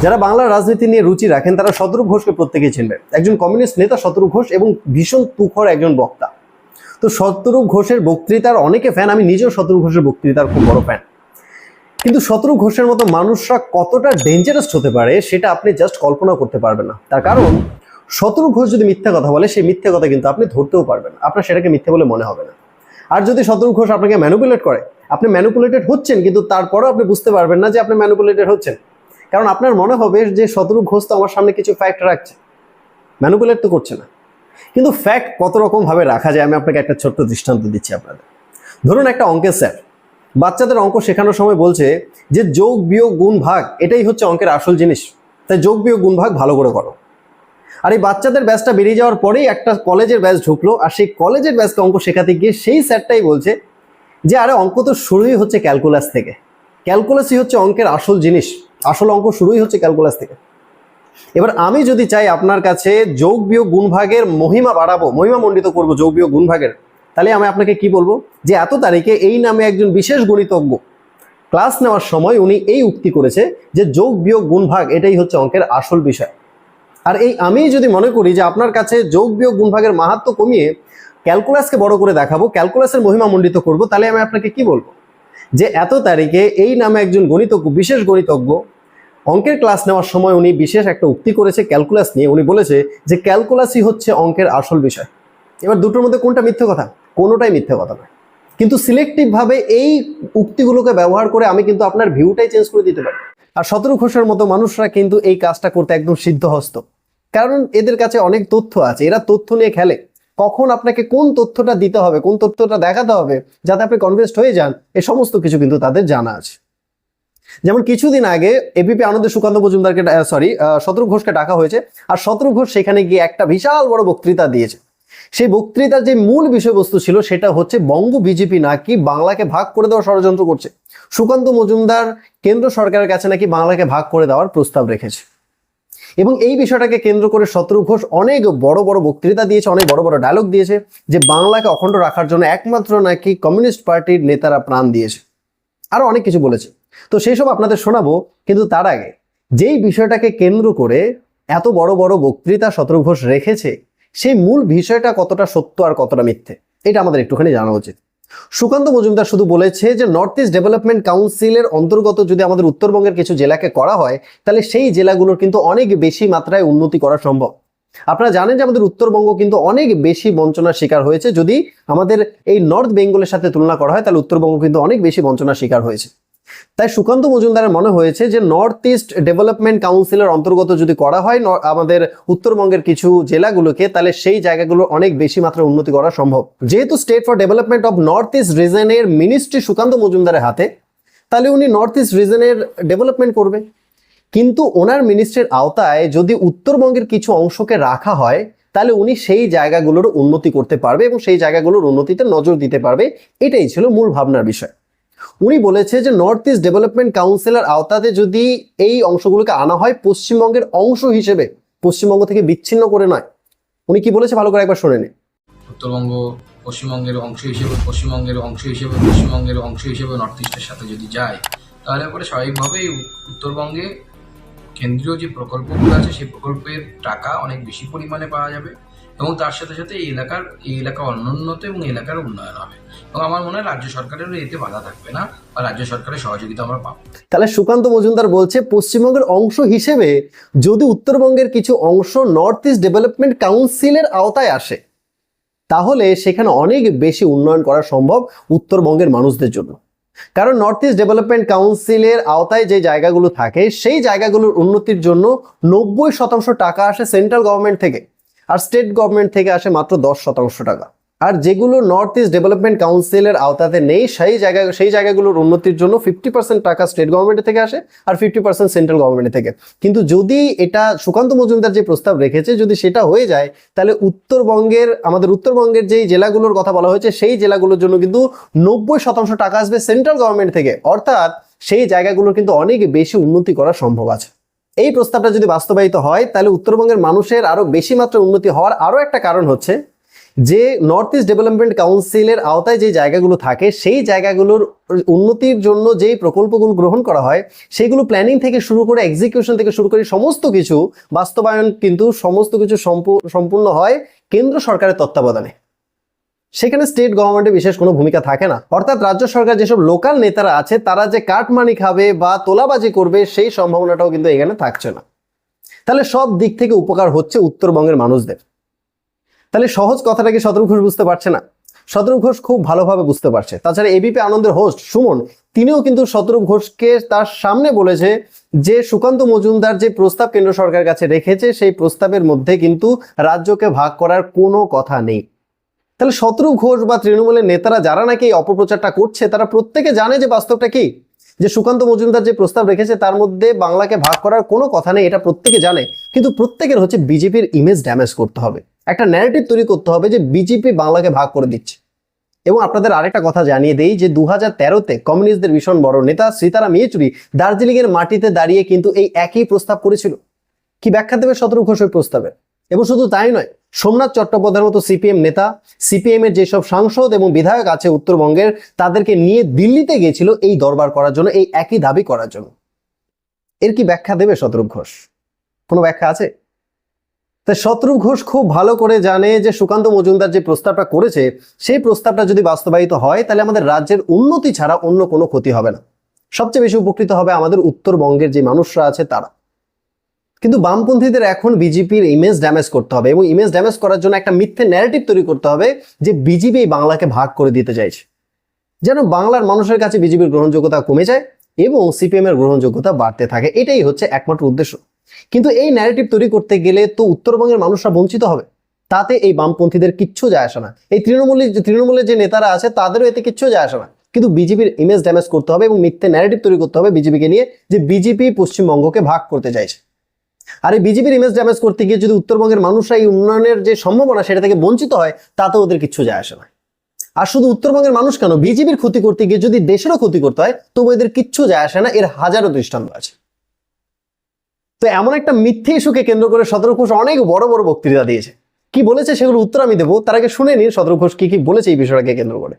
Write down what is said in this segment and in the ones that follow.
যারা বাংলার রাজনীতি নিয়ে রুচি রাখেন তারা শতরূপ ঘোষকে প্রত্যেকেই চিনবেন। একজন কমিউনিস্ট নেতা শতরূপ ঘোষ এবং ভীষণ তুখর একজন বক্তা। তো শতরূপ ঘোষের বক্তৃতার অনেকে ফ্যান, আমি নিজেও শতরূপ ঘোষের বক্তৃতার খুব বড় ফ্যান। কিন্তু শতরূপ ঘোষের মতো মানুষরা কতটা ডেঞ্জারাস হতে পারে সেটা আপনি জাস্ট কল্পনা করতে পারবেন না। তার কারণ শতরূপ ঘোষ যদি মিথ্যা কথা বলে, সেই মিথ্যা কথা কিন্তু আপনি ধরতেও পারবেন না, আপনার সেটাকে মিথ্যা বলে মনে হবে না। আর যদি শতরূপ ঘোষ আপনাকে ম্যানিপুলেট করে, আপনি ম্যানিপুলেটেড হচ্ছেন কিন্তু তারপরেও আপনি বুঝতে পারবেন না যে আপনি ম্যানিপুলেটেড হচ্ছেন, কারণ আপনার মনে হবে যে শতরূপ ঘোষ তো আমার সামনে কিছু ফ্যাক্ট রাখছে, ম্যানিপুলেট তো করছে না। কিন্তু ফ্যাক্ট কত রকম ভাবে রাখা যায় আমি আপনাকে একটা ছোট্ট দৃষ্টান্ত দিচ্ছি আপনাদের। ধরুন একটা অঙ্কের স্যার বাচ্চাদের অঙ্ক শেখানোর সময় বলছে যে যোগ বিয়োগ গুণ ভাগ এটাই হচ্ছে অঙ্কের আসল জিনিস, তাই যোগ বিয়োগ গুণ ভাগ ভালো করে করো। আর এই বাচ্চাদের ব্যাচটা বেরিয়ে যাওয়ার পরেই একটা কলেজের ব্যাচ ঢুকলো, আর সেই কলেজের ব্যাচকে অঙ্ক শেখাতে গিয়ে সেই স্যারটাই বলছে যে আরে অঙ্ক তো শুরুই হচ্ছে ক্যালকুলাস থেকে, ক্যালকুলাসই হচ্ছে অঙ্কের আসল জিনিস, আসল অঙ্ক শুরুই হচ্ছে ক্যালকুলাস থেকে। এবার আমি যদি চাই আপনার কাছে যোগ বিয়োগ গুণ ভাগের মহিমা বাড়াবো, মহিমা মণ্ডিত করবো যোগ বিয়োগ গুণ ভাগের, তাহলে আমি আপনাকে কি বলবো যে এত তারিখে এই নামে একজন বিশেষ গণিতজ্ঞ ক্লাস নেওয়ার সময় উনি এই উক্তি করেছে যে যোগ বিয়োগ গুণ ভাগ এটাই হচ্ছে অঙ্কের আসল বিষয়। আর এই আমি যদি মনে করি যে আপনার কাছে যোগ বিয়োগ গুণ ভাগের মাহাত্ম্য কমিয়ে ক্যালকুলাসকে বড় করে দেখাবো, ক্যালকুলাসের মহিমা মণ্ডিত করবো, তাহলে আমি আপনাকে কি বলবো যে এত তারিখে এই নামে একজন গণিতজ্ঞ, বিশেষ গণিতজ্ঞ অঙ্কের ক্লাস নেওয়ার সময় উনি বিশেষ একটা উক্তি করেছে ক্যালকুলাস নিয়ে, উনি বলেছে যে ক্যালকুলাসই হচ্ছে অঙ্কের আসল বিষয়। এবার দুটোর মধ্যে কোনটা মিথ্যে কথা? কোনোটাই মিথ্যে কথা নয়, কিন্তু সিলেক্টিভভাবে এই উক্তিগুলোকে ব্যবহার করে আমি কিন্তু আপনার ভিউটাই চেঞ্জ করে দিতে পারি। আর শতরূপ ঘোষের মতো মানুষরা কিন্তু এই কাজটা করতে একদম সিদ্ধহস্ত, কারণ এদের কাছে অনেক তথ্য আছে, এরা তথ্য নিয়ে খেলে। কখন আপনাকে কোন তথ্যটা দিতে হবে, কোন তথ্যটা দেখাতে হবে যাতে আপনি কনভিন্সড হয়ে যান, এ সমস্ত কিছু কিন্তু তাদের জানা আছে। যেমন কিছুদিন আগে এবিপি আনন্দে সুকান্ত মজুমদারকে শতরূপ ঘোষকে ডাকা হয়েছে, আর শতরূপ ঘোষ সেখানে গিয়ে একটা বিশাল বড় বক্তৃতা দিয়েছে। সেই বক্তৃতার যে মূল বিষয়বস্তু ছিল সেটা হচ্ছে বঙ্গ বিজেপি নাকি বাংলাকে ভাগ করে দেওয়ার ষড়যন্ত্র করছে। সুকান্ত মজুমদার কেন্দ্র সরকারের কাছে নাকি বাংলাকে ভাগ করে দেওয়ার প্রস্তাব রেখেছে, এবং এই বিষয়টাকে কেন্দ্র করে শতরূপ ঘোষ অনেক বড় বড় বক্তৃতা দিয়েছে, অনেক বড় বড় ডায়লগ দিয়েছে যে বাংলাকে অখণ্ড রাখার জন্য একমাত্র নাকি কমিউনিস্ট পার্টির নেতারা প্রাণ দিয়েছে, আরো অনেক কিছু বলেছে। তো সেই সব আপনাদের শোনাবো, কিন্তু তার আগে যেই বিষয়টাকে কেন্দ্র করে এত বড় বড় বক্তৃতা শতরূপ ঘোষ রেখেছে সেই মূল বিষয়টা কতটা সত্য আর কতটা মিথ্যে এটা আমাদের একটুখানি জানা উচিত। সুকান্ত মজুমদার শুধু বলেছে যে নর্থ ইস্ট ডেভেলপমেন্ট কাউন্সিলের অন্তর্গত যদি আমাদের উত্তরবঙ্গের কিছু জেলাকে করা হয় তাহলে সেই জেলাগুলোর কিন্তু অনেক বেশি মাত্রায় উন্নতি করা সম্ভব। আপনারা জানেন যে আমাদের উত্তরবঙ্গ কিন্তু অনেক বেশি বঞ্চনার শিকার হয়েছে, যদি আমাদের এই নর্থ বেঙ্গলের সাথে তুলনা করা হয় তাহলে উত্তরবঙ্গ কিন্তু অনেক বেশি বঞ্চনার শিকার হয়েছে। তাই সুকান্ত মজুমদারের মনে হয়েছে যে নর্থ ইস্ট ডেভেলপমেন্ট কাউন্সিলের অন্তর্গত যদি করা হয় আমাদের উত্তরবঙ্গের কিছু জেলাগুলোকে, তাহলে সেই জায়গাগুলো অনেক বেশি মাত্রায় উন্নতি করা সম্ভব। যেহেতু state for development of north east রিজনের মিনিস্ট্রি সুকান্ত মজুমদারের হাতে, তাহলে উনি নর্থ ইস্ট রিজনের ডেভেলপমেন্ট করবে। কিন্তু ওনার মিনিস্ট্রির আওতায় যদি উত্তরবঙ্গের কিছু অংশকে রাখা হয় তাহলে উনি সেই জায়গাগুলোর উন্নতি করতে পারবে এবং সেই জায়গাগুলোর উন্নতিতে নজর দিতে পারবে। এটাই ছিল মূল ভাবনার বিষয়। উনি বলেছে যে নর্থ ইস্ট ডেভেলপমেন্ট কাউন্সিলের আওতাতে যদি এই অংশগুলোকে আনা হয় পশ্চিমবঙ্গের অংশ হিসেবে, পশ্চিমবঙ্গ থেকে বিচ্ছিন্ন করে নয়। উনি কি বলেছে ভালো করে একবার শুনে নিন। উত্তরবঙ্গ পশ্চিমবঙ্গের অংশ হিসেবে, পশ্চিমবঙ্গের নর্থ ইস্টের সাথে যদি যায় তাহলে পরে স্বাভাবিকভাবেই উত্তরবঙ্গে কেন্দ্রীয় যে প্রকল্পগুলো আছে সেই প্রকল্পের টাকা অনেক বেশি পরিমাণে পাওয়া যাবে এবং তার সাথে সাথে এই এলাকা অনুন্নত এবং এলাকার উন্নয়ন হবে। এবং আমার মনে হয় রাজ্য সরকারেরও এতে বাধা থাকবে না বা রাজ্য সরকারের সহযোগিতা আমরা পাবো। তাহলে সুকান্ত মজুমদার বলছে পশ্চিমবঙ্গের অংশ হিসেবে যদি উত্তরবঙ্গের কিছু অংশ নর্থ ইস্ট ডেভেলপমেন্ট কাউন্সিলের আওতায় আসে তাহলে সেখানে অনেক বেশি উন্নয়ন করা সম্ভব উত্তরবঙ্গের মানুষদের জন্য। কারণ নর্থ ইস্ট ডেভেলপমেন্ট কাউন্সিলের আওতায় যে জায়গাগুলো থাকে সেই জায়গাগুলোর উন্নতির জন্য 90% টাকা আসে সেন্ট্রাল গভর্নমেন্ট থেকে, আর স্টেট গভর্নমেন্ট থেকে আসে মাত্র 10% টাকা। আর যেগুলো নর্থ ইস্ট ডেভেলপমেন্ট কাউন্সিলের আওতাতে নেই সেই জায়গাগুলোর উন্নতির জন্য 50% টাকা স্টেট গভর্নমেন্ট থেকে আসে আর 50% সেন্ট্রাল গভর্নমেন্ট থেকে। কিন্তু যদি এটা সুকান্ত মজুমদার যে প্রস্তাব রেখেছে যদি সেটা হয়ে যায় তাহলে আমাদের উত্তরবঙ্গের যেই জেলাগুলোর কথা বলা হয়েছে সেই জেলাগুলোর জন্য কিন্তু 90% টাকা আসবে সেন্ট্রাল গভর্নমেন্ট থেকে, অর্থাৎ সেই জায়গাগুলোর কিন্তু অনেক বেশি উন্নতি করা সম্ভব আছে। এই প্রস্তাবটা যদি বাস্তবায়িত হয় তাহলে উত্তরবঙ্গের মানুষের আরো বেশি মাত্রায় উন্নতি হওয়ার আরো একটা কারণ হচ্ছে যে নর্থ ইস্ট ডেভেলপমেন্ট কাউন্সিলের আওতায় যে জায়গাগুলো থাকে সেই জায়গাগুলোর উন্নতির জন্য যেই প্রকল্পগুলো গ্রহণ করা হয় সেগুলো প্ল্যানিং থেকে শুরু করে এক্সিকিউশন থেকে শুরু করে সমস্ত কিছু বাস্তবায়ন কিন্তু সমস্ত কিছু সম্পূর্ণ হয় কেন্দ্র সরকারের তত্ত্বাবধানে। সেখানে স্টেট গভর্নমেন্টের বিশেষ কোনো ভূমিকা থাকে না। অর্থাৎ রাজ্য সরকার যেসব লোকাল নেতারা আছে তারা যে কাটমানি খাবে বা তোলাবাজি করবে সেই সম্ভাবনাটাও কিন্তু এখানে থাকছে না। তাহলে সব দিক থেকে উপকার হচ্ছে উত্তরবঙ্গের মানুষদের। তাহলে সহজ কথাটাকে শতরূপ ঘোষ বুঝতে পারছে না? শতরূপ ঘোষ খুব ভালোভাবে বুঝতে পারছে। তাছাড়া এবিপি আনন্দের হোস্ট সুমন তিনিও কিন্তু শতরূপ ঘোষকে তার সামনে বলেছে যে সুকান্ত মজুমদার যে প্রস্তাব কেন্দ্র সরকারের কাছে রেখেছে সেই প্রস্তাবের মধ্যে কিন্তু রাজ্যকে ভাগ করার কোনো কথা নেই। তাহলে শতরূপ ঘোষ বা তৃণমূলের নেতারা যারা নাকি এই অপপ্রচারটা করছে তারা প্রত্যেকে জানে যে বাস্তবটা কি, যে সুকান্ত মজুমদার যে প্রস্তাব রেখেছে তার মধ্যে বাংলাকে ভাগ করার কোনো কথা নেই, এটা প্রত্যেকে জানে। কিন্তু প্রত্যেকের হচ্ছে বিজেপির ইমেজ ড্যামেজ করতে হবে, একটা ন্যারেটিভ তৈরি করতে হবে যে বিজেপি বাংলাকে ভাগ করে দিচ্ছে। এবং আপনাদের আরেকটা কথা জানিয়ে দেই যে 2013-তে কমিউনিস্টদের ভীষণ বড় নেতা সীতারাম ইয়েচুরি দার্জিলিং এর মাটিতে দাঁড়িয়ে কিন্তু এই একই প্রস্তাব করেছিল। কি ব্যাখ্যা দেবে শতরূপ ঘোষ ওই প্রস্তাবে? এবং শুধু তাই নয়, সোমনাথ চট্টোপাধ্যায়ের মতো সিপিএম নেতা, সিপিএম এর যেসব সাংসদ এবং বিধায়ক আছে উত্তরবঙ্গের, তাদেরকে নিয়ে দিল্লিতে গিয়েছিল এই দরবার করার জন্য, এই একই দাবি করার জন্য। এর কি ব্যাখ্যা দেবে শতরূপ ঘোষ? কোনো ব্যাখ্যা আছে? তাই শতরূপ ঘোষ খুব ভালো করে জানে যে সুকান্ত মজুমদার যে প্রস্তাবটা করেছে সেই প্রস্তাবটা যদি বাস্তবায়িত হয় তাহলে আমাদের রাজ্যের উন্নতি ছাড়া অন্য কোনো ক্ষতি হবে না। সবচেয়ে বেশি উপকৃত হবে আমাদের উত্তরবঙ্গের যে মানুষরা আছে তারা। কিন্তু বামপন্থীদের এখন বিজেপির ইমেজ ড্যামেজ করতে হবে এবং ইমেজ ড্যামেজ করার জন্য একটা মিথ্যে ন্যারেটিভ তৈরি করতে হবে যে বিজেপি এই বাংলাকে ভাগ করে দিতে চাইছে, যেন বাংলার মানুষের কাছে বিজেপির গ্রহণযোগ্যতা কমে যায় এবং সিপিএম এর গ্রহণযোগ্যতা বাড়তে থাকে। এটাই হচ্ছে একমাত্র উদ্দেশ্য। কিন্তু এই ন্যারেটিভ তৈরি করতে গেলে তো উত্তরবঙ্গের মানুষরা বঞ্চিত হবে, তাতে এই বামপন্থীদের কিচ্ছু যায় আসে না। এই তৃণমূলের যে নেতারা আছে তাদেরও এতে কিচ্ছু যায় আসে না। কিন্তু বিজেপির ইমেজ ড্যামেজ করতে হবে এবং মিথ্যে ন্যারেটিভ তৈরি করতে হবে বিজেপিকে নিয়ে যে বিজেপি পশ্চিমবঙ্গকে ভাগ করতে চাইছে। আর এই বিজেপির ইমেজ ড্যামেজ করতে গিয়ে যদি উত্তরবঙ্গের মানুষরা এই উন্নয়নের যে সম্ভাবনা সেটা থেকে বঞ্চিত হয় তাতে ওদের কিচ্ছু যায় আসে না। আর শুধু উত্তরবঙ্গের মানুষ কেন, বিজেপির ক্ষতি করতে গিয়ে যদি দেশেরও ক্ষতি করতে হয় তবু এদের কিচ্ছু যায় আসে না। এর হাজারো দৃষ্টান্ত আছে। তো এমন একটা মিথ্যে ইস্যুকে কেন্দ্র করে শতরূপ ঘোষ অনেক বড় বড় বক্তৃতা দিয়েছে। কি বলেছে সেগুলো উত্তর আমি দেবো, তার আগে শুনে নিন শতরূপ ঘোষ কি বলেছে এই বিষয়টাকে কেন্দ্র করে।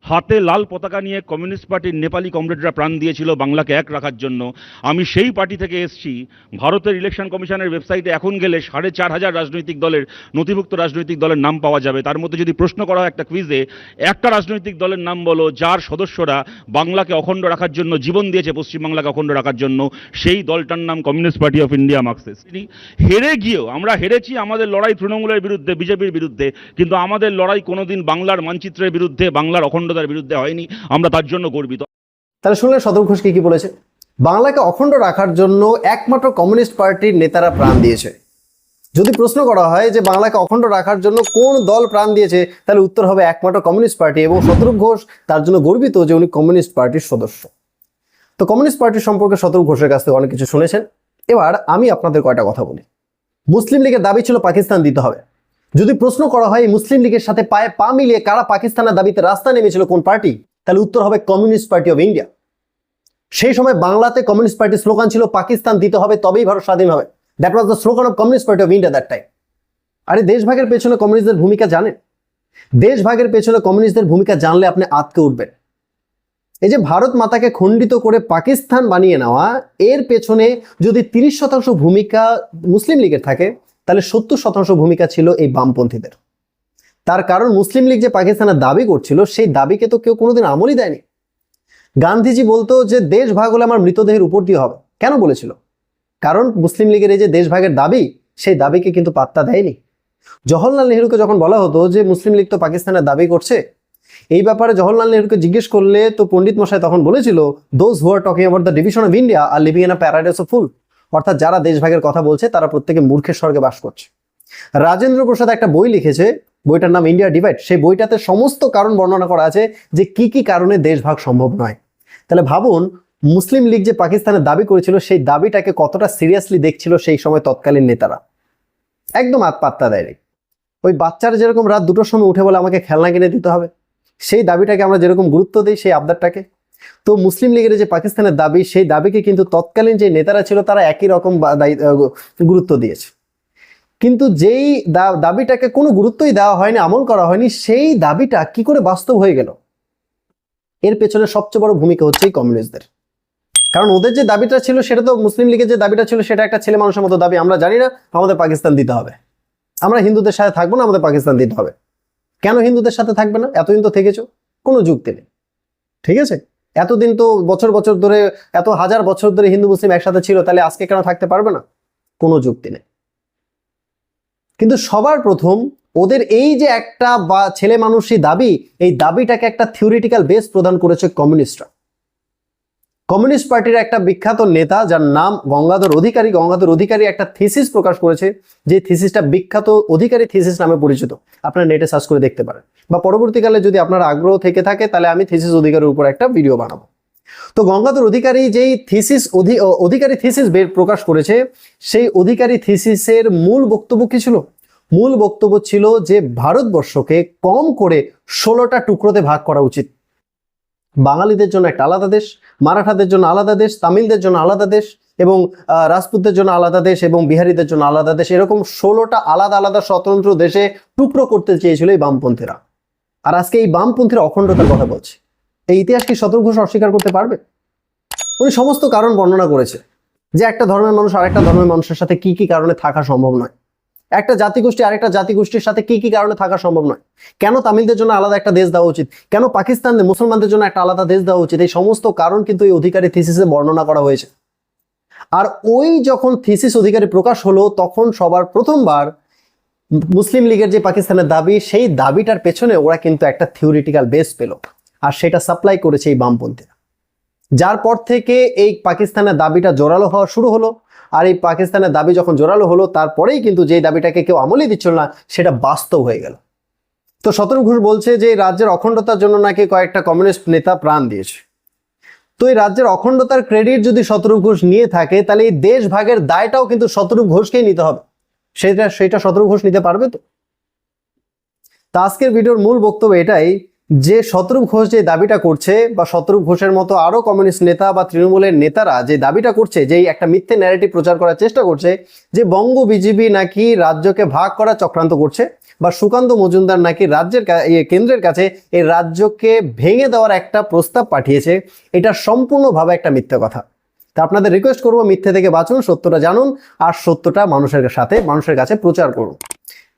হাতে লাল পতাকা নিয়ে কমিউনিস্ট পার্টির নেপালি কমরেডরা প্রাণ দিয়েছিল বাংলাকে এক রাখার জন্য। আমি সেই পার্টি থেকে এসেছি। ভারতের ইলেকশন কমিশনের ওয়েবসাইটে এখন গেলে 4,500 রাজনৈতিক দলের, নথিভুক্ত রাজনৈতিক দলের নাম পাওয়া যাবে। তার মধ্যে যদি প্রশ্ন করা হয় একটা কুইজে, একটা রাজনৈতিক দলের নাম বলো যার সদস্যরা বাংলাকে অখণ্ড রাখার জন্য জীবন দিয়েছে, পশ্চিমবাংলাকে অখণ্ড রাখার জন্য, সেই দলটার নাম communist party of India Marxist. হেরে গিয়েও আমরা হেরেছি, আমাদের লড়াই তৃণমূলের বিরুদ্ধে, বিজেপির বিরুদ্ধে, কিন্তু আমাদের লড়াই কোনোদিন বাংলার মানচিত্রের বিরুদ্ধে, বাংলার অখণ্ড বিরুদ্ধে হয়নি। আমরা তার জন্য গর্বিত। তাহলে শুনলেন শতরূপ ঘোষ কি বলেছে? বাংলাকে অখণ্ড রাখার জন্য একমাত্র কমিউনিস্ট পার্টির নেতারা প্রাণ দিয়েছে। যদি প্রশ্ন করা হয় যে বাংলাকে অখণ্ড রাখার জন্য কোন দল প্রাণ দিয়েছে, তাহলে উত্তর হবে একমাত্র কমিউনিস্ট পার্টি। এবং শতরূপ ঘোষ তার জন্য গর্বিত যে উনি কমিউনিস্ট পার্টির সদস্য। তো কমিউনিস্ট পার্টির সম্পর্কে শতরূপ ঘোষের কাছ থেকে অনেক কিছু শুনেছেন। এবার আমি আপনাদের কয়টা কথা বলি। মুসলিম লীগের দাবি ছিল পাকিস্তান দিতে হবে। যদি প্রশ্ন করা হয় মুসলিম লীগের সাথে পায়ে পা মিলিয়ে কারা পাকিস্তানের দাবিতে রাস্তায় নেমেছিল, কোন পার্টি, তাহলে উত্তর হবে কমিউনিস্ট পার্টি অফ ইন্ডিয়া। সেই সময় বাংলাতে কমিউনিস্ট পার্টির স্লোগান ছিল পাকিস্তান দিতে হবে তবেই ভারত স্বাধীন হবে। That was the slogan of communist party of India that time. আরে দেশভাগের পেছনে কমিউনিস্টদের ভূমিকা জানেন? দেশভাগের পেছনে কমিউনিস্টদের ভূমিকা জানলে আপনি আতকে উঠবেন। এই যে ভারত মাতাকে খণ্ডিত করে পাকিস্তান বানিয়ে নেওয়া, এর পেছনে যদি 30% ভূমিকা মুসলিম লীগের থাকে তাহলে 70% ভূমিকা ছিল এই বামপন্থীদের। তার কারণ মুসলিম লীগ যে পাকিস্তানের দাবি করছিল সেই দাবিকে তো কেউ কোনোদিন আমলই দেয়নি। গান্ধীজি বলতো যে দেশ ভাগ হলে আমার মৃতদেহের উপর দিয়ে হবে। কেন বলেছিল? কারণ মুসলিম লীগের এই যে দেশ ভাগের দাবি, সেই দাবিকে কিন্তু পাত্তা দেয়নি। জওহরলাল নেহরুকে যখন বলা হতো যে মুসলিম লীগ তো পাকিস্তানের দাবি করছে, এই ব্যাপারে জওহরলাল নেহরুকে জিজ্ঞেস করলে তো পণ্ডিত মশাই তখন বলেছিল those who are talking about the division of India are living in a paradise of fool. অর্থাৎ যারা দেশভাগের কথা বলছে তারা প্রত্যেকে মূর্খের স্বর্গে বাস করছে। রাজেন্দ্র প্রসাদ একটা বই লিখেছে, বইটার নাম ইন্ডিয়া ডিভাইড। সেই বইটাতে সমস্ত কারণ বর্ণনা করা আছে যে কি কি কারণে দেশভাগ সম্ভব নয়। তাহলে ভাবুন মুসলিম লীগ যে পাকিস্তানের দাবি করেছিল সেই দাবিটাকে কতটা সিরিয়াসলি দেখছিল সেই সময় তৎকালীন নেতারা। একদম পাত্তা দেয়নি। ওই বাচ্চারা যেরকম রাত 2টোর সময় উঠে বলে আমাকে খেলনা কিনে দিতে হবে, সেই দাবিটাকে আমরা যেরকম গুরুত্ব দিই, সেই আবদারটাকে, তো মুসলিম লীগের যে পাকিস্তানের দাবি, সেই দাবিকে কিন্তু তৎকালীন যে নেতারা ছিল তারা একই রকম গুরুত্ব দিয়েছে। কিন্তু যেই দাবিটাকে কোনো গুরুত্বই দেওয়া হয়নি, আমল করা হয়নি, সেই দাবিটা কি করে বাস্তব হয়ে গেল? এর পেছনে সবচেয়ে বড় ভূমিকা হচ্ছে এই কমিউনিস্টদের। কারণ ওদের যে দাবিটা ছিল সেটা তো মুসলিম লীগের যে দাবিটা ছিল সেটা একটা ছেলে মানুষের মতো দাবি, আমরা জানি না আমাদের পাকিস্তান দিতে হবে, আমরা হিন্দুদের সাথে থাকবো না, আমাদের পাকিস্তান দিতে হবে। কেন হিন্দুদের সাথে থাকবে না? এতদিন তো থেকেছো, কোনো যুক্তি নেই। ঠিক আছে, এতদিন তো বছর বছর ধরে, এত হাজার বছর ধরে হিন্দু মুসলিম একসাথে ছিল, তাহলে আজকে কেন থাকতে পারবে না? কোনো যুক্তি নেই। কিন্তু সবার প্রথম ওদের এই যে একটা বা ছেলে মানুষই দাবি, এই দাবিটাকে একটা থিওরিটিক্যাল বেস প্রদান করেছে কমিউনিস্টরা। কমিউনিস্ট পার্টির একটা বিখ্যাত নেতা যার নাম গঙ্গাধর অধিকারী, গঙ্গাধর অধিকারী একটা থিসিস প্রকাশ করেছে, যে থিসিসটা বিখ্যাত অধিকারী থিসিস নামে পরিচিত। আপনারা নেটে সার্চ করে দেখতে পারেন, বা পরবর্তীকালে যদি আপনার আগ্রহ থেকে থাকে তাহলে আমি থিসিস অধিকারীর উপর একটা ভিডিও বানাবো। তো গঙ্গাধর অধিকারী যেই থিসিস অধিকারী থিসিস প্রকাশ করেছে, সেই অধিকারী থিসিসের মূল বক্তব্য কি ছিল? মূল বক্তব্য ছিল যে ভারতবর্ষকে কম করে 16টা টুকরোতে ভাগ করা উচিত। বাঙালিদের জন্য একটা আলাদা দেশ, মারাঠাদের জন্য আলাদা দেশ, তামিলদের জন্য আলাদা দেশ, এবং রাজপুতদের জন্য আলাদা দেশ, এবং বিহারীদের জন্য আলাদা দেশ, এরকম 16টা আলাদা আলাদা স্বতন্ত্র দেশে টুকরো করতে চেয়েছিল এই বামপন্থীরা। আর আজকে এই বামপন্থীরা অখণ্ডতার কথা বলছে। এই ইতিহাস কি শতরূপ ঘোষ অস্বীকার করতে পারবে? উনি সমস্ত কারণ বর্ণনা করেছে, যে একটা ধর্মের মানুষ আরেকটা ধর্মের মানুষের সাথে কি কি কারণে থাকা সম্ভব নয়, একটা জাতিগোষ্ঠী আরেকটা জাতিগোষ্ঠীর সাথে কি কি কারণে থাকা সম্ভব নয়, কেন তামিলদের জন্য আলাদা একটা দেশ দেওয়া উচিত, কেন পাকিস্তানের মুসলমানদের জন্য একটা আলাদা দেশ দেওয়া উচিত, এই সমস্ত কারণ কিন্তু এই অধিকারী থিসিসে বর্ণনা করা হয়েছে। আর ওই যখন থিসিস অধিকারী প্রকাশ হলো, তখন সবার প্রথমবার মুসলিম লীগের যে পাকিস্তানের দাবি, সেই দাবিটার পেছনে ওরা কিন্তু একটা থিওরিটিক্যাল বেস পেল, আর সেটা সাপ্লাই করেছে এই বামপন্থীরা। যার পর থেকে এই পাকিস্তানের দাবিটা জোরালো হওয়া শুরু হলো। আর এই পাকিস্তানের দাবি যখন জোরালো হলো, তারপরেই কিন্তু যে দাবিটাকে কেউ আমলই দিচ্ছিল না, সেটা বাস্তব হয়ে গেল। তো শতরূপ ঘোষ বলছে যে এই রাজ্যের অখণ্ডতার জন্য নাকি কয়েকটা কমিউনিস্ট নেতা প্রাণ দিয়েছে। তো এই রাজ্যের অখণ্ডতার ক্রেডিট যদি শতরূপ ঘোষ নিয়ে থাকে, তাহলে এই দেশ ভাগের দায়টাও কিন্তু শতরূপ ঘোষকেই নিতে হবে। সেটা শতরূপ ঘোষ নিতে পারবে তো? তা আজকের ভিডিওর মূল বক্তব্য এটাই, যে শতরূপ ঘোষ যে দাবিটা করছে, বা শতরূপ ঘোষের মতো আরো কমিউনিস্ট নেতা বা তৃণমূলের নেতারা যে দাবিটা করছে, যেই একটা মিথ্যে ন্যারেটিভ প্রচার করার চেষ্টা করছে, যে বঙ্গ বিজেপি নাকি রাজ্যকে ভাগ করার চক্রান্ত করছে, বা সুকান্ত মজুমদার নাকি কেন্দ্রের কাছে এই রাজ্যকে ভেঙে দেওয়ার একটা প্রস্তাব পাঠিয়েছে, এটা সম্পূর্ণভাবে একটা মিথ্যে কথা। তা আপনাদের রিকোয়েস্ট করবো, মিথ্যে থেকে বাঁচুন, সত্যটা জানুন, আর সত্যটা মানুষের কাছে প্রচার করুন।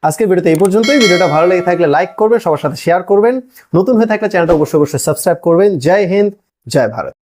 আজকের ভিডিওতে এই পর্যন্তই। ভিডিওটা ভালো লেগে থাকলে লাইক করবেন, সবার সাথে শেয়ার করবেন, নতুন হয়ে থাকলে চ্যানেলটা অবশ্যই সাবস্ক্রাইব করবেন। জয় হিন্দ, জয় ভারত।